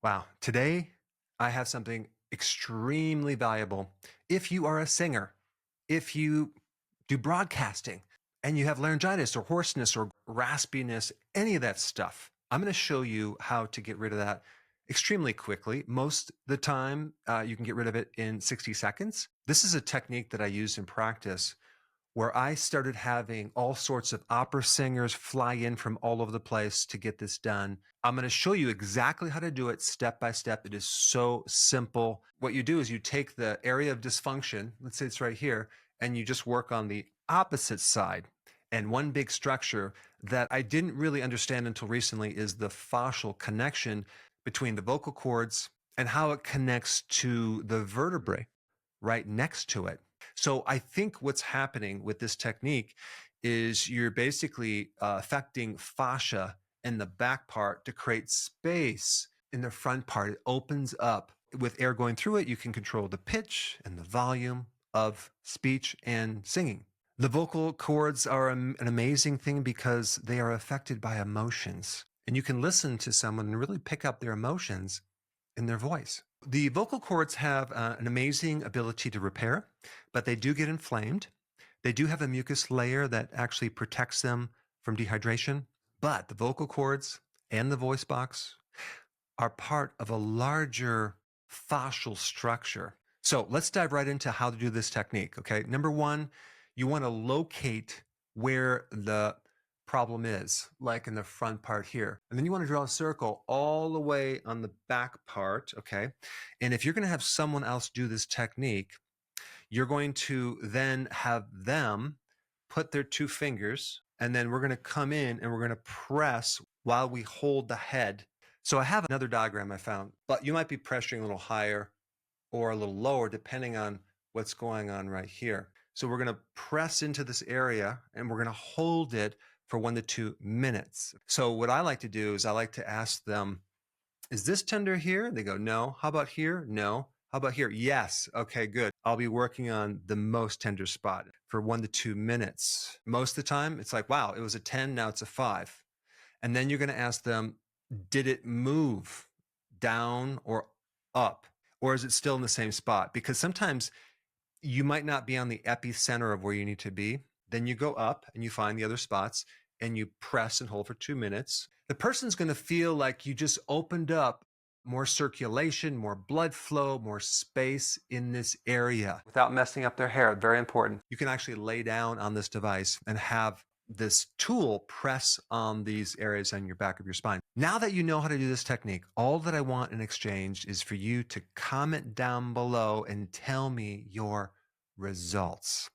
Wow. Today, I have something extremely valuable. If you are a singer, if you do broadcasting and you have laryngitis or hoarseness or raspiness, any of that stuff, I'm going to show you how to get rid of that extremely quickly. Most of the time, you can get rid of it in 60 seconds. This is a technique that I use in practice where I started having all sorts of opera singers fly in from all over the place to get this done. I'm going to show you exactly how to do it step by step. It is so simple. What you do is you take the area of dysfunction, let's say it's right here, and you just work on the opposite side. And one big structure that I didn't really understand until recently is the fascial connection between the vocal cords and how it connects to the vertebrae right next to it. So I think what's happening with this technique is you're basically affecting fascia in the back part to create space in the front part. It opens up with air going through it. You can control the pitch and the volume of speech and singing. The vocal cords are an amazing thing because they are affected by emotions. And you can listen to someone and really pick up their emotions in their voice. The vocal cords have an amazing ability to repair, but they do get inflamed. They do have a mucus layer that actually protects them from dehydration. But the vocal cords and the voice box are part of a larger fascial structure. So let's dive right into how to do this technique. Okay. Number one, you want to locate where the problem is, like in the front part here. And then you want to draw a circle all the way on the back part. Okay. And if you're going to have someone else do this technique, you're going to then have them put their two fingers, and then we're going to come in and we're going to press while we hold the head. So I have another diagram I found, but you might be pressuring a little higher or a little lower depending on what's going on right here. So we're going to press into this area and we're going to hold it for 1 to 2 minutes. So what I like to do is I like to ask them, is this tender here? They go, no. How about here? No. How about here? Yes. Okay, good. I'll be working on the most tender spot for 1 to 2 minutes. Most of the time, it's like, wow, it was a 10, now it's a 5. And then you're going to ask them, did it move down or up? Or is it still in the same spot? Because sometimes you might not be on the epicenter of where you need to be. Then you go up and you find the other spots and you press and hold for 2 minutes. The person's going to feel like you just opened up more circulation, more blood flow, more space in this area without messing up their hair. Very important. You can actually lay down on this device and have this tool press on these areas on your back of your spine. Now that you know how to do this technique, all that I want in exchange is for you to comment down below and tell me your results.